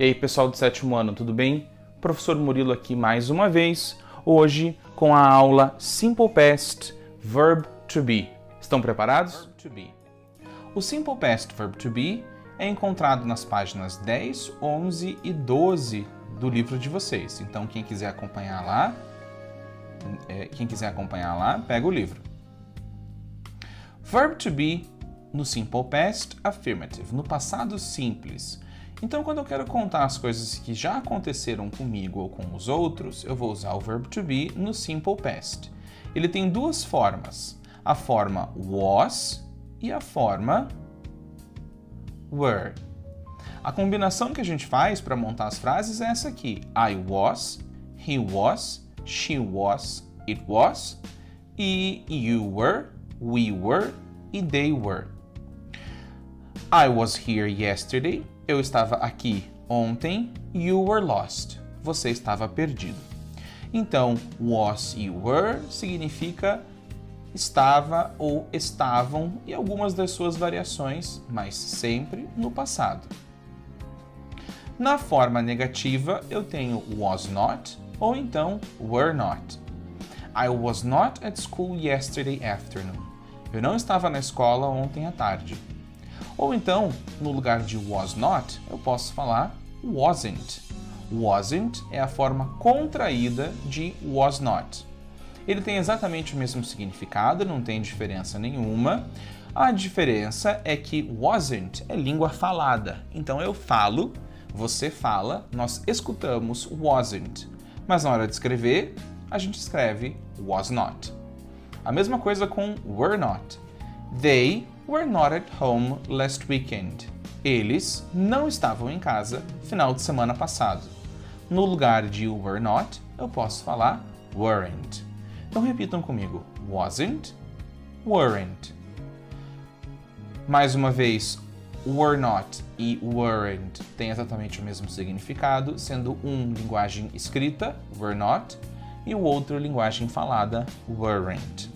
E aí, pessoal do sétimo ano, tudo bem? Professor Murilo aqui mais uma vez, hoje com a aula Simple Past Verb to Be. Estão preparados? O Simple Past Verb to Be é encontrado nas páginas 10, 11 e 12 do livro de vocês. Então, quem quiser acompanhar lá, pega o livro. Verb to Be no Simple Past Affirmative, no passado simples. Então, quando eu quero contar as coisas que já aconteceram comigo ou com os outros, eu vou usar o verb to be no Simple Past. Ele tem duas formas, a forma was e a forma were. A combinação que a gente faz para montar as frases é essa aqui. I was, he was, she was, it was, e you were, we were e they were. I was here yesterday. Eu estava aqui ontem. You were lost. Você estava perdido. Então, was e were significa estava ou estavam e algumas das suas variações, mas sempre no passado. Na forma negativa, eu tenho was not ou então were not. I was not at school yesterday afternoon. Eu não estava na escola ontem à tarde. Ou então, no lugar de was not, eu posso falar wasn't. Wasn't é a forma contraída de was not. Ele tem exatamente o mesmo significado, não tem diferença nenhuma. A diferença é que wasn't é língua falada. Então eu falo, você fala, nós escutamos wasn't. Mas na hora de escrever, a gente escreve was not. A mesma coisa com were not. They were not at home last weekend. Eles não estavam em casa final de semana passado. No lugar de were not, eu posso falar weren't. Então repitam comigo. Wasn't, weren't. Mais uma vez, were not e weren't têm exatamente o mesmo significado, sendo um linguagem escrita, were not, e o outro linguagem falada, weren't.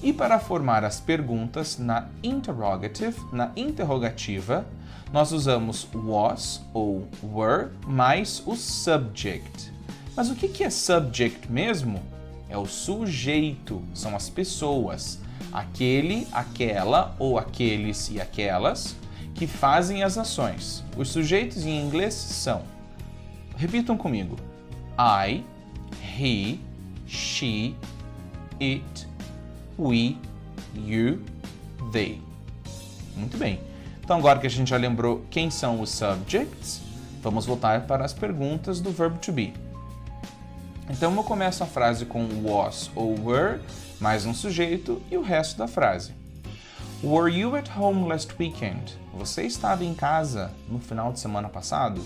E para formar as perguntas na interrogativa, nós usamos was ou were mais o subject. Mas o que é subject mesmo? É o sujeito, são as pessoas, aquele, aquela ou aqueles e aquelas que fazem as ações. Os sujeitos em inglês são, repitam comigo, I, he, she, it, we, you, they. Muito bem. Então, agora que a gente já lembrou quem são os subjects, vamos voltar para as perguntas do verb to be. Então, eu começo a frase com was ou were, mais um sujeito e o resto da frase. Were you at home last weekend? Você estava em casa no final de semana passado?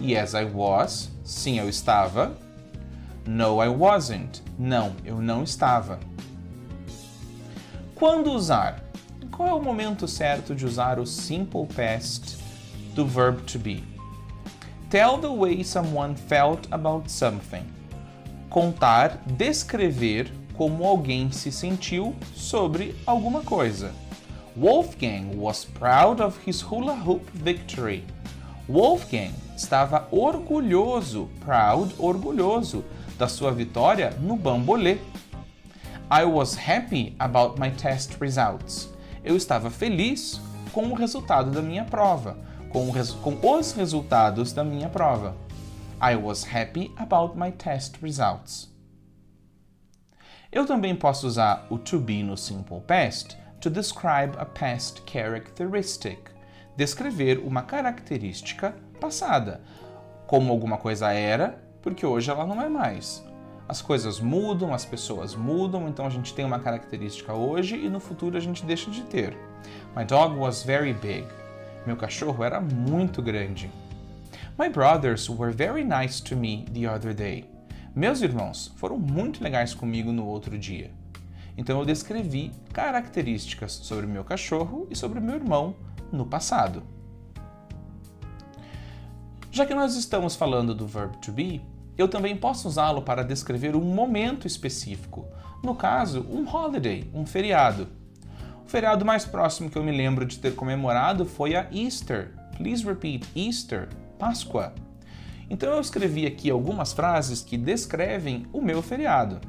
Yes, I was. Sim, eu estava. No, I wasn't. Não, eu não estava. Quando usar? Qual é o momento certo de usar o simple past do verb to be? Tell the way someone felt about something. Contar, descrever como alguém se sentiu sobre alguma coisa. Wolfgang was proud of his hula hoop victory. Wolfgang estava orgulhoso, proud, orgulhoso, da sua vitória no bambolê. I was happy about my test results. Eu estava feliz com o resultado da minha prova, com os resultados da minha prova. I was happy about my test results. Eu também posso usar o to be no simple past to describe a past characteristic, descrever uma característica passada, como alguma coisa era, porque hoje ela não é mais. As coisas mudam, as pessoas mudam, então a gente tem uma característica hoje e no futuro a gente deixa de ter. My dog was very big. Meu cachorro era muito grande. My brothers were very nice to me the other day. Meus irmãos foram muito legais comigo no outro dia. Então eu descrevi características sobre o meu cachorro e sobre o meu irmão no passado. Já que nós estamos falando do verb to be, eu também posso usá-lo para descrever um momento específico. No caso, um holiday, um feriado. O feriado mais próximo que eu me lembro de ter comemorado foi a Easter, Please repeat Easter, Páscoa. Então eu escrevi aqui algumas frases que descrevem o meu feriado.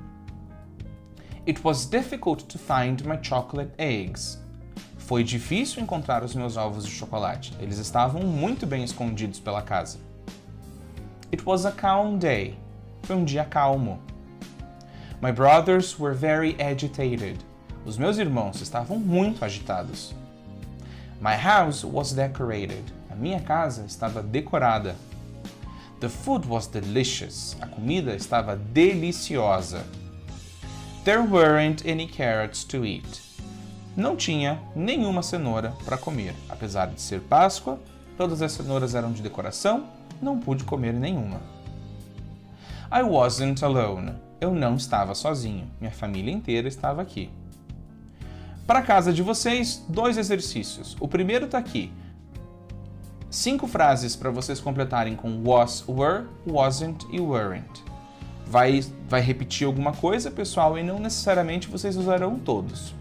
It was difficult to find my chocolate eggs. Foi difícil encontrar os meus ovos de chocolate. Eles estavam muito bem escondidos pela casa. It was a calm day. Foi um dia calmo. My brothers were very agitated. Os meus irmãos estavam muito agitados. My house was decorated. A minha casa estava decorada. The food was delicious. A comida estava deliciosa. There weren't any carrots to eat. Não tinha nenhuma cenoura para comer. Apesar de ser Páscoa, todas as cenouras eram de decoração, não pude comer nenhuma. I wasn't alone. Eu não estava sozinho. Minha família inteira estava aqui. Para a casa de vocês, 2 exercícios. O primeiro está aqui. 5 frases para vocês completarem com was, were, wasn't e weren't. Vai repetir alguma coisa, pessoal, e não necessariamente vocês usarão todos.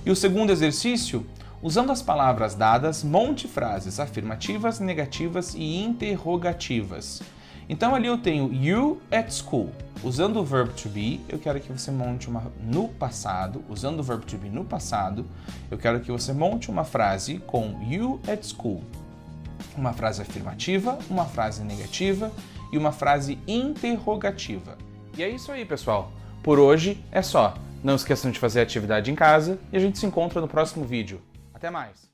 E o segundo exercício, usando as palavras dadas, monte frases afirmativas, negativas e interrogativas. Então ali eu tenho you at school. Usando o verb to be, eu quero que você monte uma no passado. Usando o verb to be no passado, eu quero que você monte uma frase com you at school. Uma frase afirmativa, uma frase negativa e uma frase interrogativa. E é isso aí, pessoal. Por hoje é só. Não esqueçam de fazer a atividade em casa e a gente se encontra no próximo vídeo. Até mais!